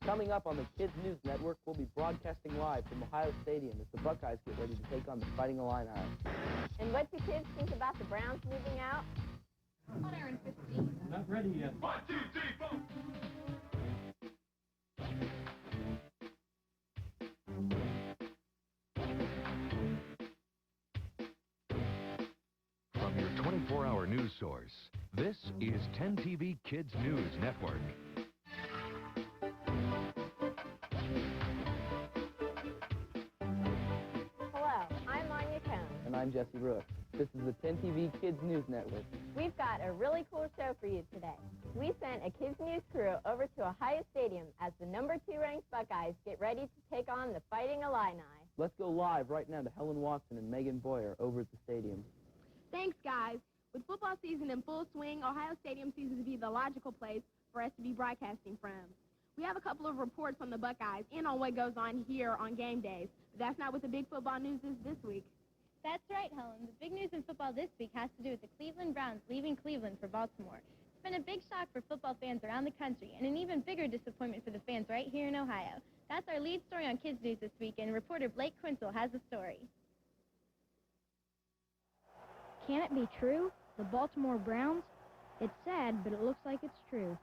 Coming up on the Kids News Network, we'll be broadcasting live from Ohio Stadium as the Buckeyes get ready to take on the Fighting Illini. And what do kids think about the Browns moving out? On air in 15. Not ready yet. 1, 2, 3, 4. From your 24-hour news source, this is 10 TV Kids News Network. Hello, I'm Anya Cohn. And I'm Jesse Brooks. This is the 10 TV Kids News Network. We've got a really cool show for you today. We sent a Kids News crew over to Ohio Stadium as the #2 ranked Buckeyes get ready to take on the Fighting Illini. Let's go live right now to Helen Watson and Megan Boyer over at the stadium. Thanks, guys. With football season in full swing, Ohio Stadium seems to be the logical place for us to be broadcasting from. We have a couple of reports from the Buckeyes and on what goes on here on game days. But that's not what the big football news is this week. That's right, Helen. The big news in football this week has to do with the Cleveland Browns leaving Cleveland for Baltimore. It's been a big shock for football fans around the country and an even bigger disappointment for the fans right here in Ohio. That's our lead story on Kids News this week, and reporter Blake Quinzel has the story. Can it be true? The Baltimore Browns? It's sad, but it looks like it's true.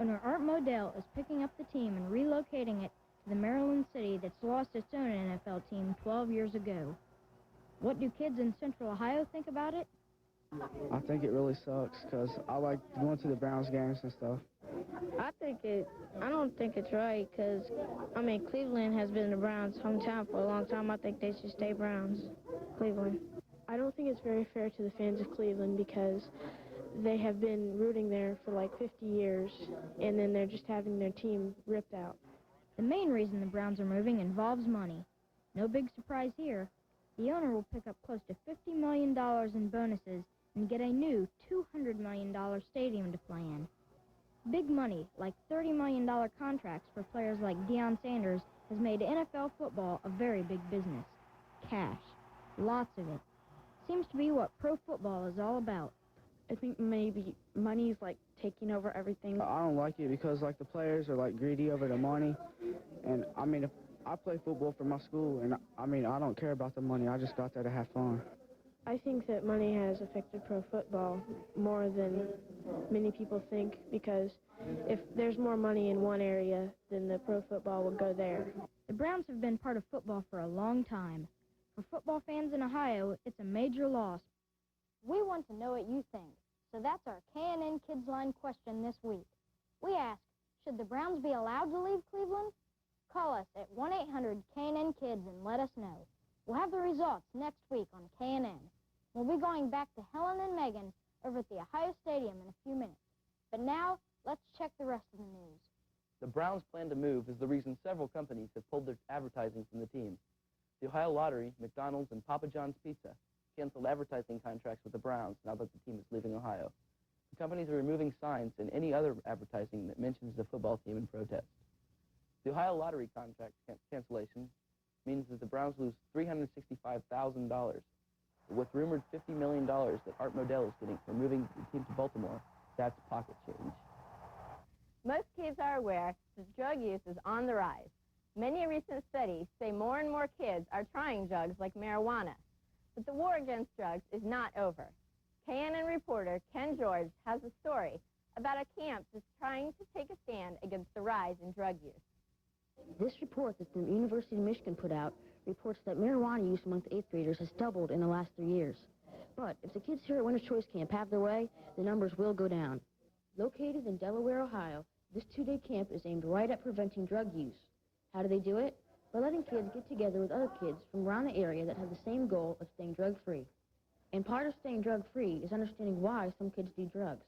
Owner Art Modell is picking up the team and relocating it to the Maryland city that's lost its own NFL team 12 years ago. What do kids in Central Ohio think about it? I think it really sucks because I like going to the Browns games and stuff. I don't think it's right because, Cleveland has been the Browns' hometown for a long time. I think they should stay Browns, Cleveland. I don't think it's very fair to the fans of Cleveland because they have been rooting there for like 50 years, and then they're just having their team ripped out. The main reason the Browns are moving involves money. No big surprise here. The owner will pick up close to $50 million in bonuses and get a new $200 million stadium to play in. Big money, like $30 million contracts for players like Deion Sanders, has made NFL football a very big business. Cash. Lots of it. Seems to be what pro football is all about. I think maybe money's like taking over everything. I don't like it because like the players are like greedy over the money, and if I play football for my school, and I don't care about the money. I just got there to have fun. I think that money has affected pro football more than many people think because if there's more money in one area, then the pro football will go there. The Browns have been part of football for a long time. For football fans in Ohio, it's a major loss. We want to know what you think, so that's our KNN Kids Line question this week. We ask, should the Browns be allowed to leave Cleveland? Call us at 1-800-KNN-KIDS and let us know. We'll have the results next week on KNN. We'll be going back to Helen and Megan over at the Ohio Stadium in a few minutes. But now, let's check the rest of the news. The Browns' plan to move is the reason several companies have pulled their advertising from the team. The Ohio Lottery, McDonald's, and Papa John's Pizza canceled advertising contracts with the Browns now that the team is leaving Ohio. The companies are removing signs and any other advertising that mentions the football team in protest. The Ohio Lottery contract cancellation means that the Browns lose $365,000. With rumored $50 million that Art Modell is getting for moving the team to Baltimore, that's pocket change. Most kids are aware that drug use is on the rise. Many recent studies say more and more kids are trying drugs like marijuana. But the war against drugs is not over. KNN reporter Ken George has a story about a camp that's trying to take a stand against the rise in drug use. This report that the University of Michigan put out reports that marijuana use among 8th graders has doubled in the last 3 years. But if the kids here at Winter's Choice Camp have their way, the numbers will go down. Located in Delaware, Ohio, this 2-day camp is aimed right at preventing drug use. How do they do it? By letting kids get together with other kids from around the area that have the same goal of staying drug-free. And part of staying drug-free is understanding why some kids do drugs.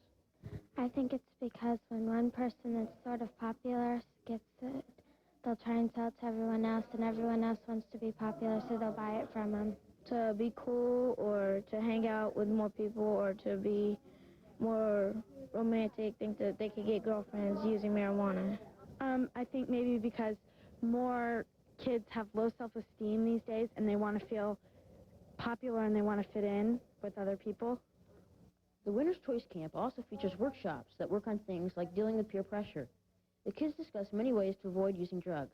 I think it's because when one person that's sort of popular gets it, they'll try and sell it to everyone else, and everyone else wants to be popular, so they'll buy it from them. To be cool or to hang out with more people or to be more romantic, think that they could get girlfriends using marijuana. I think maybe because more kids have low self-esteem these days and they want to feel popular and they want to fit in with other people. The Winter's Choice Camp also features workshops that work on things like dealing with peer pressure. The kids discuss many ways to avoid using drugs.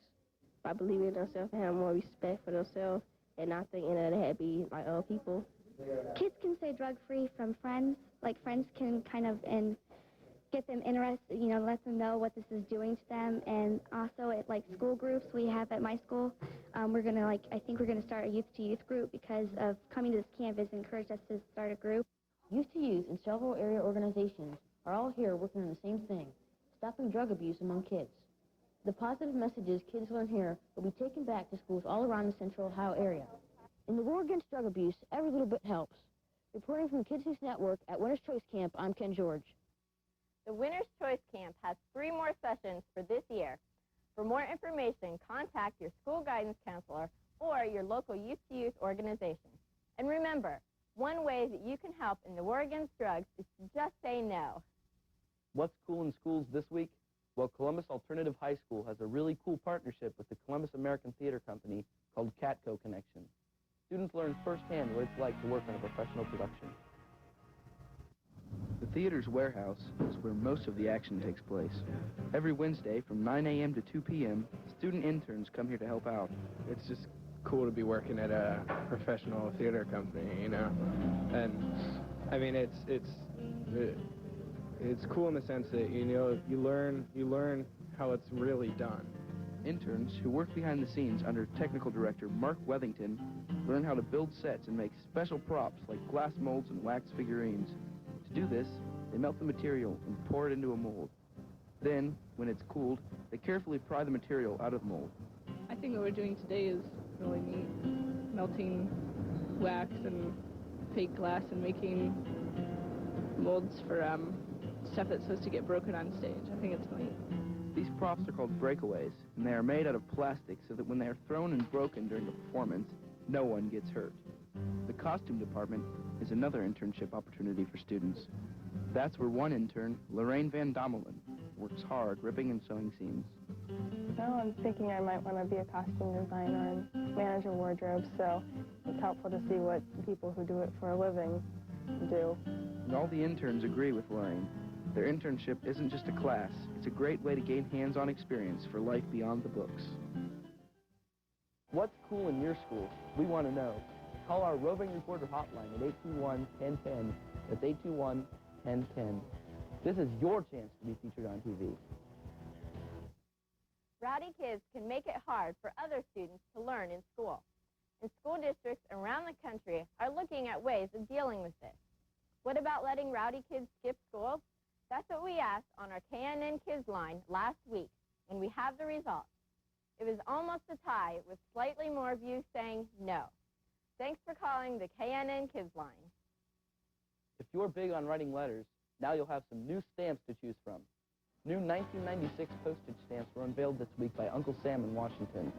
By believing in themselves and having more respect for themselves and not thinking that they had to be like other people. Kids can stay drug-free from friends. Like, friends can kind of get them interested, you know, let them know what this is doing to them. And also at, like, school groups we have at my school, we're going to, like, I think we're going to start a youth-to-youth group because of coming to this camp has encouraged us to start a group. Youth to Youth and several area organizations are all here working on the same thing, stopping drug abuse among kids. The positive messages kids learn here will be taken back to schools all around the Central Ohio area. In the war against drug abuse, every little bit helps. Reporting from the Kids News Network at Winter's Choice Camp, I'm Ken George. The Winter's Choice Camp has 3 more sessions for this year. For more information, contact your school guidance counselor or your local youth-to-youth organization. And remember, one way that you can help in the war against drugs is to just say no. What's cool in schools this week? Well, Columbus Alternative High School has a really cool partnership with the Columbus American Theater Company called Catco Connection. Students learn firsthand what it's like to work on a professional production. The theater's warehouse is where most of the action takes place. Every Wednesday from 9 a.m. to 2 p.m., student interns come here to help out. It's just cool to be working at a professional theater company, you know. And I mean, it's cool in the sense that, you know, you learn how it's really done. Interns who work behind the scenes under technical director Mark Wethington learn how to build sets and make special props like glass molds and wax figurines. To do this, they melt the material and pour it into a mold. Then, when it's cooled, they carefully pry the material out of the mold. I think what we're doing today is really neat. Melting wax and fake glass and making molds for stuff that's supposed to get broken on stage. I think it's neat. These props are called breakaways, and they are made out of plastic so that when they are thrown and broken during a performance, no one gets hurt. The costume department is another internship opportunity for students. That's where one intern, Lorraine Van Dommelen, works hard ripping and sewing seams. Now I'm thinking I might want to be a costume designer and manage a wardrobe, so it's helpful to see what people who do it for a living do. And all the interns agree with Lorraine. Their internship isn't just a class, it's a great way to gain hands-on experience for life beyond the books. What's cool in your school? We want to know. Call our roving reporter hotline at 821-1010. That's 821-1010. This is your chance to be featured on TV. Rowdy kids can make it hard for other students to learn in school. And school districts around the country are looking at ways of dealing with this. What about letting rowdy kids skip school? That's what we asked on our KNN Kids line last week, and we have the results. It was almost a tie, with slightly more of you saying no. Thanks for calling the KNN Kids line. If you're big on writing letters, now you'll have some new stamps to choose from. New 1996 postage stamps were unveiled this week by Uncle Sam in Washington.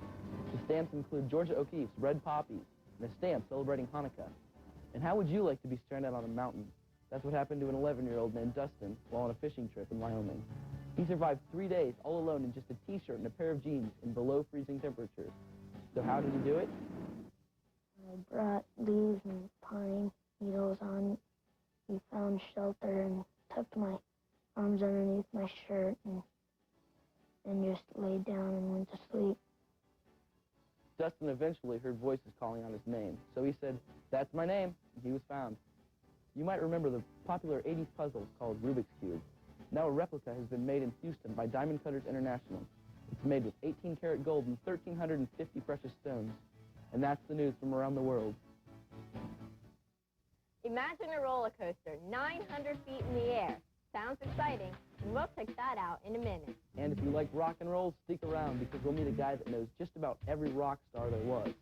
The stamps include Georgia O'Keeffe's Red Poppies and a stamp celebrating Hanukkah. And how would you like to be stranded on a mountain? That's what happened to an 11-year-old named Dustin while on a fishing trip in Wyoming. He survived 3 days all alone in just a t-shirt and a pair of jeans in below freezing temperatures. So how did he do it? I brought leaves and pine needles on. We found shelter and tucked my arms underneath my shirt and just laid down and went to sleep. Dustin eventually heard voices calling on his name, so he said, "That's my name," and he was found. You might remember the popular 80s puzzle called Rubik's Cube. Now a replica has been made in Houston by Diamond Cutters International. It's made with 18-karat gold and 1,350 precious stones. And that's the news from around the world. Imagine a roller coaster 900 feet in the air. Sounds exciting, and we'll check that out in a minute. And if you like rock and roll, stick around because we'll meet a guy that knows just about every rock star there was.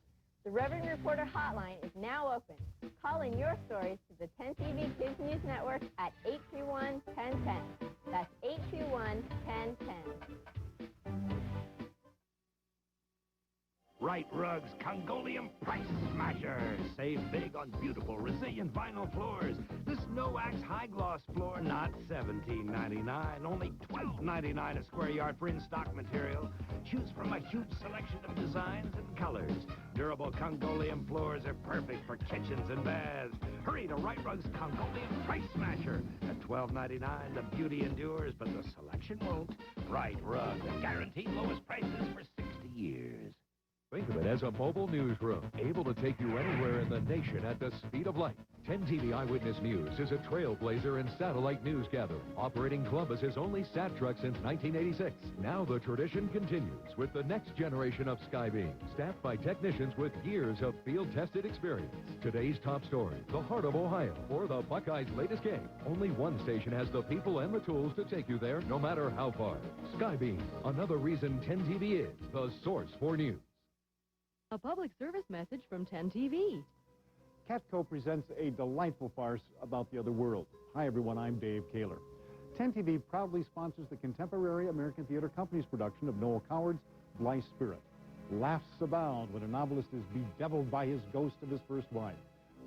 The Reverend Reporter Hotline is now open. Call in your stories to the 10 TV Kids News Network at 821-1010. That's 821-1010. Right Rugs Congolium Price Smasher. Save big on beautiful, resilient vinyl floors. This No-Wax High Gloss floor, not $17.99, only $12.99 a square yard for in-stock material. Choose from a huge selection of designs and colors. Durable Congolium floors are perfect for kitchens and baths. Hurry to Right Rugs Congolium Price Smasher at $12.99, the beauty endures, but the selection won't. Right Rug, the guaranteed lowest prices for 60 years. Think of it as a mobile newsroom, able to take you anywhere in the nation at the speed of light. 10 TV Eyewitness News is a trailblazer in satellite news gathering, operating Columbus's only sat truck since 1986. Now the tradition continues with the next generation of Skybeam, staffed by technicians with years of field-tested experience. Today's top story, the heart of Ohio, or the Buckeyes' latest game. Only one station has the people and the tools to take you there, no matter how far. Skybeam, another reason 10 TV is the source for news. A public service message from 10 TV. Catco presents a delightful farce about the other world. Hi, everyone. I'm Dave Kaler. 10 TV proudly sponsors the contemporary American Theater Company's production of Noel Coward's Blythe Spirit. Laughs abound when a novelist is bedeviled by his ghost of his first wife.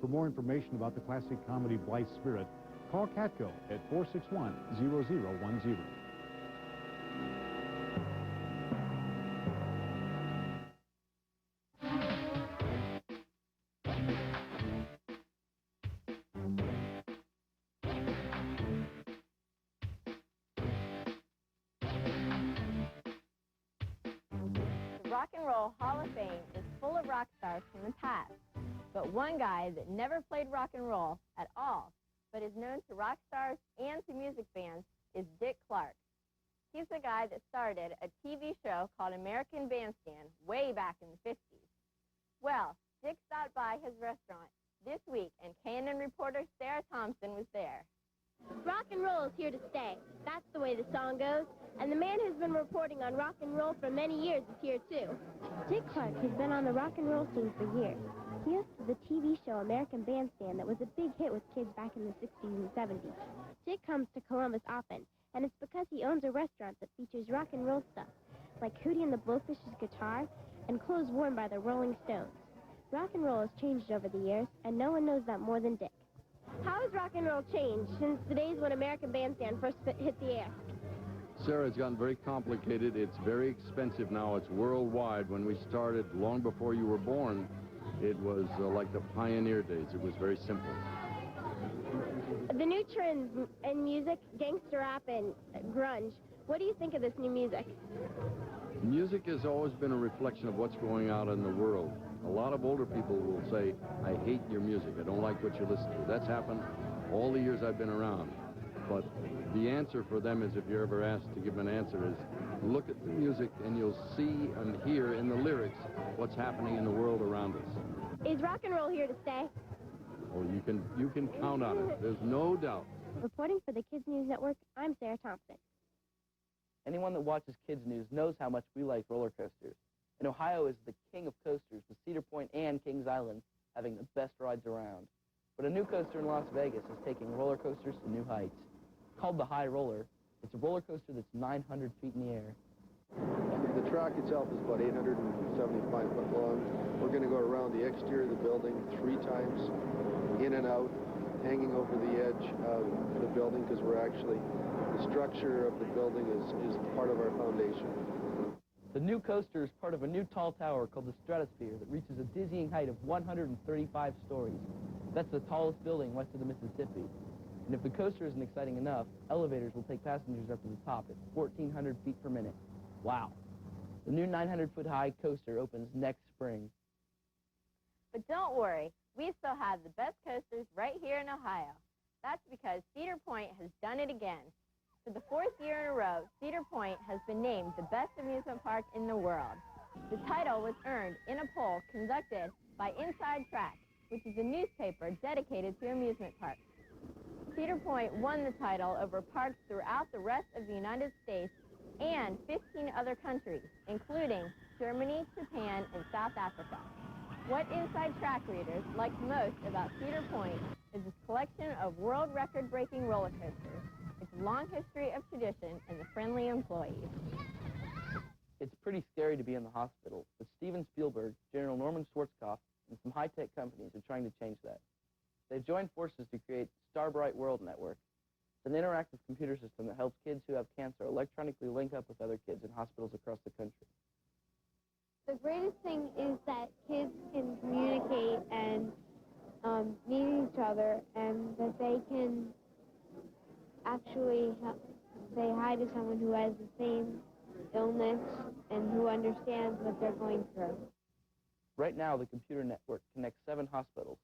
For more information about the classic comedy Blythe Spirit, call Catco at 461-0010. Rock and Roll Hall of Fame is full of rock stars from the past. But one guy that never played rock and roll at all, but is known to rock stars and to music fans, is Dick Clark. He's the guy that started a TV show called American Bandstand way back in the 50s. Well, Dick stopped by his restaurant this week, and KNN reporter Sarah Thompson was there. Rock and roll is here to stay. That's the way the song goes. And the man who's been reporting on rock and roll for many years is here, too. Dick Clark has been on the rock and roll scene for years. He hosted the TV show American Bandstand that was a big hit with kids back in the 60s and 70s. Dick comes to Columbus often, and it's because he owns a restaurant that features rock and roll stuff, like Hootie and the Blowfish's guitar and clothes worn by the Rolling Stones. Rock and roll has changed over the years, and no one knows that more than Dick. How has rock and roll changed since the days when American Bandstand first hit the air? Sarah, it's gotten very complicated. It's very expensive now. It's worldwide. When we started, long before you were born, it was like the pioneer days. It was very simple. The new trends in music, gangster rap and grunge, what do you think of this new music? Music has always been a reflection of what's going on in the world. A lot of older people will say, I hate your music. I don't like what you listen to. That's happened all the years I've been around. But the answer for them is, if you're ever asked to give an answer, is look at the music and you'll see and hear in the lyrics what's happening in the world around us. Is rock and roll here to stay? Oh, you can count on it. There's no doubt. Reporting for the Kids News Network, I'm Sarah Thompson. Anyone that watches Kids News knows how much we like roller coasters. And Ohio is the king of coasters, with Cedar Point and Kings Island having the best rides around. But a new coaster in Las Vegas is taking roller coasters to new heights. Called the High Roller, it's a roller coaster that's 900 feet in the air. The track itself is about 875 foot long. We're going to go around the exterior of the building 3 times, in and out, hanging over the edge of the building, because the structure of the building is part of our foundation. The new coaster is part of a new tall tower called the Stratosphere that reaches a dizzying height of 135 stories. That's the tallest building west of the Mississippi. And if the coaster isn't exciting enough, elevators will take passengers up to the top at 1,400 feet per minute. Wow. The new 900-foot-high coaster opens next spring. But don't worry, we still have the best coasters right here in Ohio. That's because Cedar Point has done it again. For the 4th year in a row, Cedar Point has been named the best amusement park in the world. The title was earned in a poll conducted by Inside Track, which is a newspaper dedicated to amusement parks. Cedar Point won the title over parks throughout the rest of the United States and 15 other countries, including Germany, Japan, and South Africa. What Inside Track readers liked most about Cedar Point is its collection of world record-breaking roller coasters, its long history of tradition, and the friendly employees. It's pretty scary to be in the hospital, but Steven Spielberg, General Norman Schwarzkopf, and some high-tech companies are trying to change that. They've joined forces to create Starbright World Network. It's an interactive computer system that helps kids who have cancer electronically link up with other kids in hospitals across the country. The greatest thing is that kids can communicate and meet each other, and that they can actually say hi to someone who has the same illness and who understands what they're going through. Right now, the computer network connects 7 hospitals,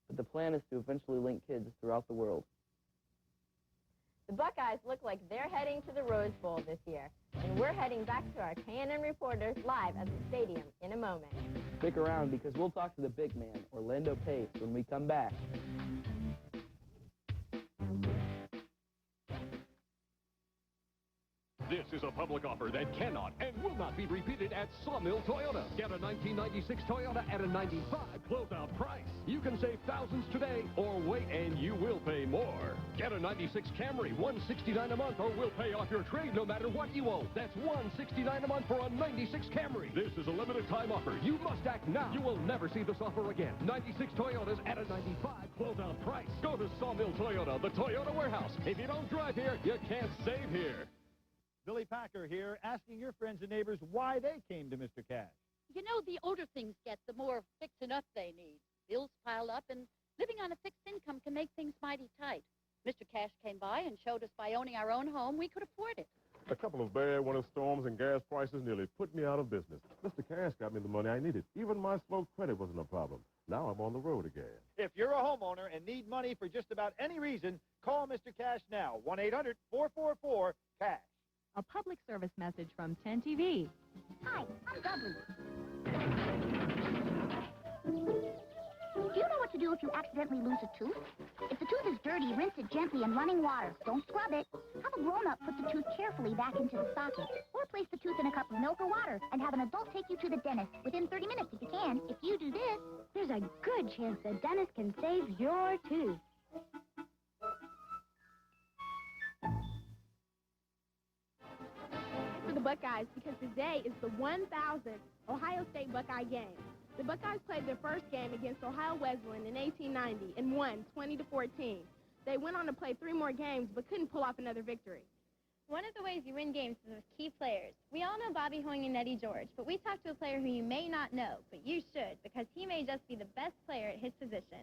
but the plan is to eventually link kids throughout the world. The Buckeyes look like they're heading to the Rose Bowl this year, and we're heading back to our KNN reporters live at the stadium in a moment. Stick around because we'll talk to the big man, Orlando Pace, when we come back. This is a public offer that cannot and will not be repeated at Sawmill Toyota. Get a 1996 Toyota at a 95 closeout price. You can save thousands today or wait and you will pay more. Get a 96 Camry, $169 a month, or we'll pay off your trade no matter what you owe. That's $169 a month for a 96 Camry. This is a limited time offer. You must act now. You will never see this offer again. 96 Toyotas at a 95 closeout price. Go to Sawmill Toyota, the Toyota warehouse. If you don't drive here, you can't save here. Billy Packer here, asking your friends and neighbors why they came to Mr. Cash. You know, the older things get, the more fixing up they need. Bills pile up, and living on a fixed income can make things mighty tight. Mr. Cash came by and showed us by owning our own home, we could afford it. A couple of bad winter storms and gas prices nearly put me out of business. Mr. Cash got me the money I needed. Even my slow credit wasn't a problem. Now I'm on the road again. If you're a homeowner and need money for just about any reason, call Mr. Cash now, 1-800-444-CASH. A public service message from 10 TV. Hi, I'm Dudley. Do you know what to do if you accidentally lose a tooth? If the tooth is dirty, rinse it gently in running water. Don't scrub it. Have a grown-up put the tooth carefully back into the socket. Or place the tooth in a cup of milk or water and have an adult take you to the dentist within 30 minutes if you can. If you do this, There's a good chance the dentist can save your tooth. For the Buckeyes, because today is the 1000th Ohio State Buckeye game. The Buckeyes played their first game against Ohio Wesleyan in 1890 and won 20-14. They went on to play 3 more games but couldn't pull off another victory. One of the ways you win games is with key players. We all know Bobby Hoying and Eddie George, but we talked to a player who you may not know, but you should, because he may just be the best player at his position.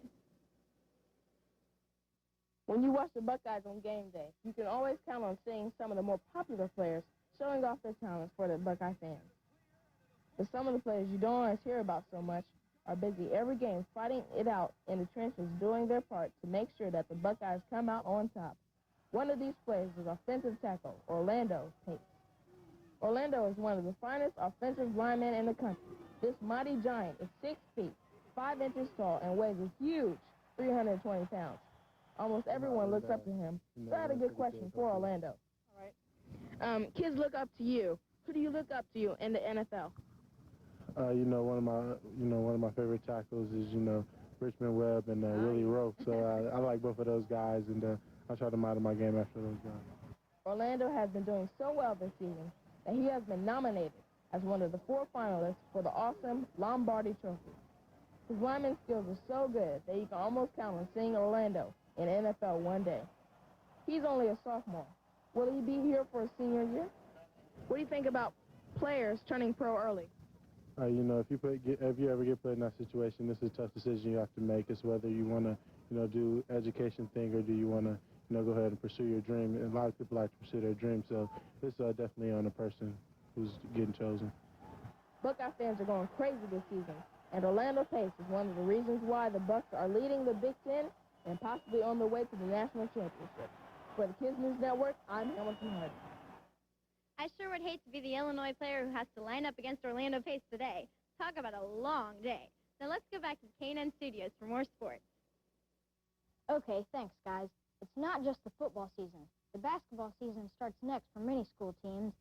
When you watch the Buckeyes on game day, you can always count on seeing some of the more popular players showing off their talents for the Buckeye fans. But some of the players you don't always hear about so much are busy every game fighting it out in the trenches, doing their part to make sure that the Buckeyes come out on top. One of these players is offensive tackle Orlando Pace. Orlando is one of the finest offensive linemen in the country. This mighty giant is 6 feet, 5 inches tall, and weighs a huge 320 pounds. Almost everyone looks up to him. So I had a good question for Orlando. All right. Kids look up to you. Who do you look up to you in the NFL? One of my favorite tackles is, Richmond Webb and Willie Rowe. So I like both of those guys, and I try to model my game after those guys. Orlando has been doing so well this season that he has been nominated as one of the 4 finalists for the awesome Lombardi Trophy. His lineman skills are so good that you can almost count on seeing Orlando in the NFL one day. He's only a sophomore. Will he be here for his senior year? What do you think about players turning pro early? If you ever get put in that situation, this is a tough decision you have to make. It's whether you want to, do education thing, or do you want to, go ahead and pursue your dream. And a lot of people like to pursue their dream, so it's definitely on the person who's getting chosen. Buckeye fans are going crazy this season, and Orlando Pace is one of the reasons why the Bucs are leading the Big Ten and possibly on their way to the national championship. For the Kids News Network, I'm Hamilton Hardy. I sure would hate to be the Illinois player who has to line up against Orlando Pace today. Talk about a long day. Now let's go back to the KNN studios for more sports. Okay, thanks, guys. It's not just the football season. The basketball season starts next for many school teams.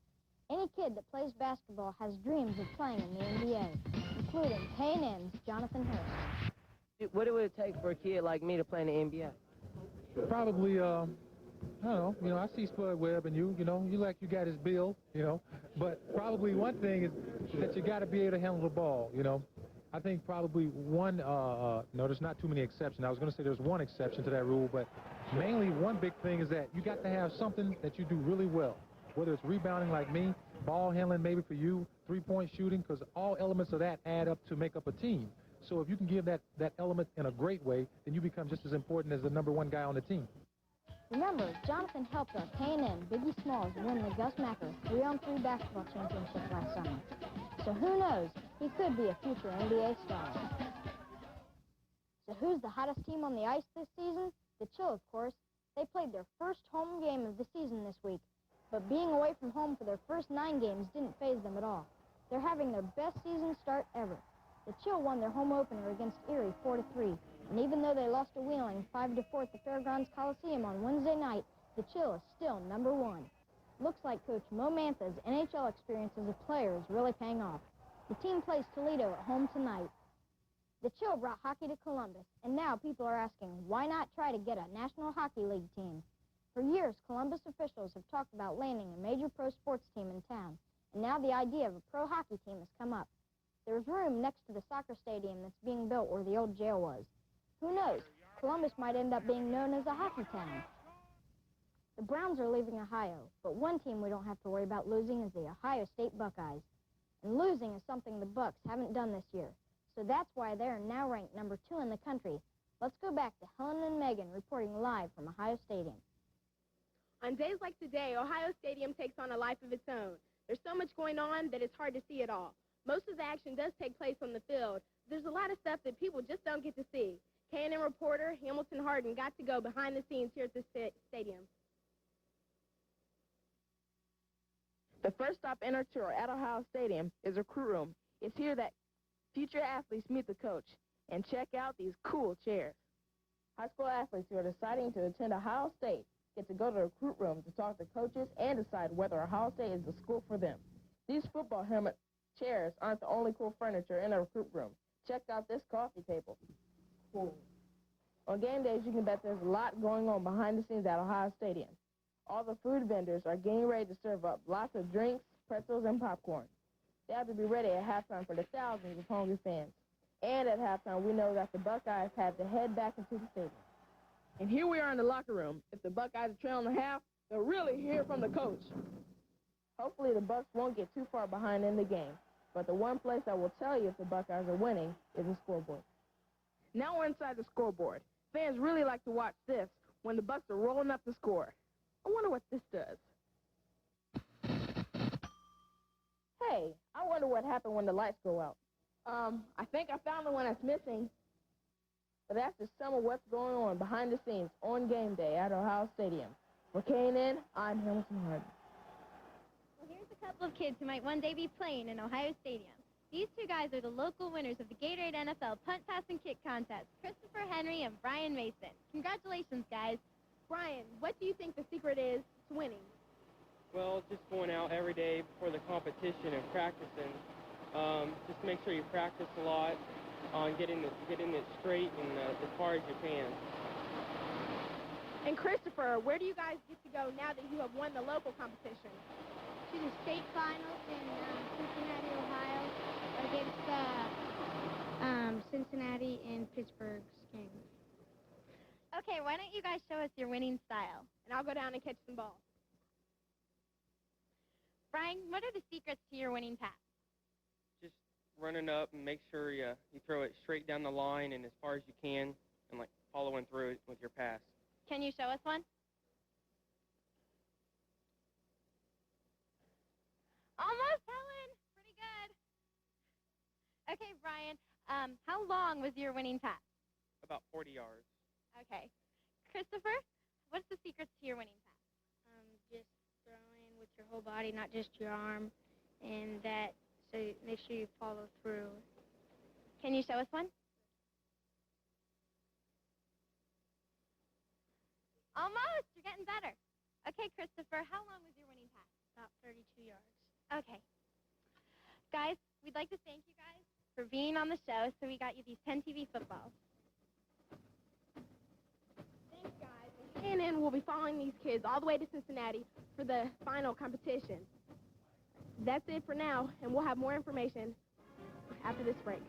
Any kid that plays basketball has dreams of playing in the NBA, including KNN's Jonathan Harris. What would it take for a kid like me to play in the NBA? Probably, I don't know, I see Spud Webb and you like you got his build, but probably one thing is that you got to be able to handle the ball, I think probably one, no, there's not too many exceptions. I was going to say there's one exception to that rule, but mainly one big thing is that you got to have something that you do really well, whether it's rebounding like me, ball handling maybe for you, three-point shooting, because all elements of that add up to make up a team. So if you can give that element in a great way, then you become just as important as the #1 guy on the team. Remember, Jonathan helped our KNN Biggie Smalls win the Gus Macker 3-on-3 basketball championship last summer. So who knows, he could be a future NBA star. So who's the hottest team on the ice this season? The Chill, of course. They played their first home game of the season this week, but being away from home for their first 9 games didn't faze them at all. They're having their best season start ever. The Chill won their home opener against Erie 4-3, and even though they lost a wheeling 5-4 at the Fairgrounds Coliseum on Wednesday night, the Chill is still #1. Looks like Coach Mo Mantha's NHL experience as a player is really paying off. The team plays Toledo at home tonight. The Chill brought hockey to Columbus, and now people are asking, why not try to get a National Hockey League team? For years, Columbus officials have talked about landing a major pro sports team in town, and now the idea of a pro hockey team has come up. There's room next to the soccer stadium that's being built where the old jail was. Who knows? Columbus might end up being known as a hockey town. The Browns are leaving Ohio, but one team we don't have to worry about losing is the Ohio State Buckeyes. And losing is something the Bucks haven't done this year. So that's why they're now ranked #2 in the country. Let's go back to Helen and Megan reporting live from Ohio Stadium. On days like today, Ohio Stadium takes on a life of its own. There's so much going on that it's hard to see it all. Most of the action does take place on the field. There's a lot of stuff that people just don't get to see. KNN reporter Hamilton Harden got to go behind the scenes here at the stadium. The first stop in our tour at Ohio Stadium is recruit room. It's here that future athletes meet the coach and check out these cool chairs. High school athletes who are deciding to attend Ohio State get to go to the recruit room to talk to coaches and decide whether Ohio State is the school for them. These football helmet chairs aren't the only cool furniture in a recruit room. Check out this coffee table. Cool. On game days, you can bet there's a lot going on behind the scenes at Ohio Stadium. All the food vendors are getting ready to serve up lots of drinks, pretzels, and popcorn. They have to be ready at halftime for the thousands of hungry fans. And at halftime, we know that the Buckeyes had to head back into the stadium. And here we are in the locker room. If the Buckeyes are trailing a half, they'll really hear from the coach. Hopefully the Bucks won't get too far behind in the game. But the one place that will tell you if the Buckeyes are winning is the scoreboard. Now we're inside the scoreboard. Fans really like to watch this when the Bucks are rolling up the score. I wonder what this does. Hey, I wonder what happened when the lights go out. I think I found the one that's missing. But that's just some of what's going on behind the scenes on game day at Ohio Stadium. For KNN, I'm Hamilton Harden. Well, here's a couple of kids who might one day be playing in Ohio Stadium. These two guys are the local winners of the Gatorade NFL Punt, Pass, and Kick contest, Christopher Henry and Brian Mason. Congratulations, guys. Brian, what do you think the secret is to winning? Well, just going out every day before the competition and practicing. Just make sure you practice a lot on getting it straight and as far as you can. And Christopher, where do you guys get to go now that you have won the local competition? To the state finals in Cincinnati, Ohio, against Cincinnati and Pittsburgh's game. Okay, why don't you guys show us your winning style? And I'll go down and catch some balls. Brian, what are the secrets to your winning pass? Just running up and make sure you throw it straight down the line and as far as you can and, like, following through it with your pass. Can you show us one? Almost, Helen. Pretty good. Okay, Brian, how long was your winning pass? About 40 yards. Okay. Christopher, what's the secrets to your winning pass? Just throwing with your whole body, not just your arm, and that, so make sure you follow through. Can you show us one? Almost. You're getting better. Okay, Christopher, how long was your winning pass? About 32 yards. Okay. Guys, we'd like to thank you guys for being on the show, so we got you these 10 TV footballs. Thanks, guys. KNN will be following these kids all the way to Cincinnati for the final competition. That's it for now, and we'll have more information after this break.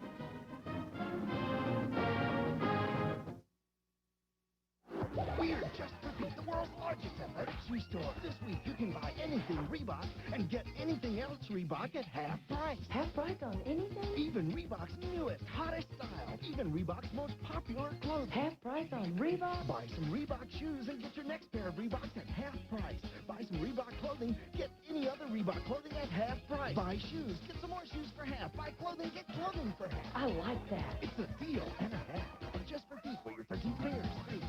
We're Just for Feet, the world's largest athletic shoe store. This week, you can buy anything Reebok and get anything else Reebok at half price. Half price on anything? Even Reebok's newest, hottest style. Even Reebok's most popular clothing. Half price on Reebok? Buy some Reebok shoes and get your next pair of Reeboks at half price. Buy some Reebok clothing, get any other Reebok clothing at half price. Buy shoes, get some more shoes for half. Buy clothing, get clothing for half. I like that. It's a deal and a half. Just for Feet, where your 13 pairs free.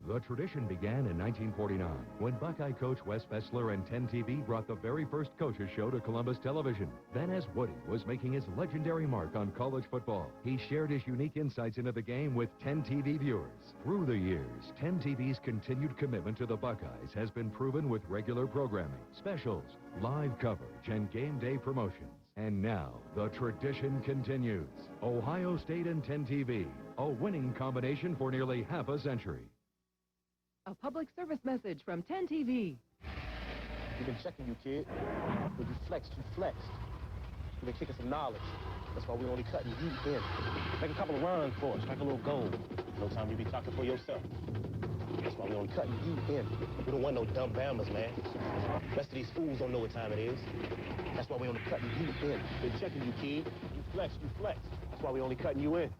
The tradition began in 1949 when Buckeye coach Wes Fessler and 10 TV brought the very first coaches show to Columbus television. Then as Woody was making his legendary mark on college football, he shared his unique insights into the game with 10 TV viewers. Through the years, 10 TV's continued commitment to the Buckeyes has been proven with regular programming, specials, live coverage, and game day promotions. And now, the tradition continues. Ohio State and 10 TV, a winning combination for nearly half a century. A public service message from 10 TV. We've been checking you, kid. When you flexed, you flexed. You've been kicking some knowledge. That's why we're only cutting you in. Make a couple of runs for us, like a little goal. No time you be talking for yourself. That's why we're only cutting you in. We don't want no dumb Bammers, man. Rest of these fools don't know what time it is. That's why we're only cutting you in. Been checking you, kid. You flexed, you flexed. That's why we're only cutting you in.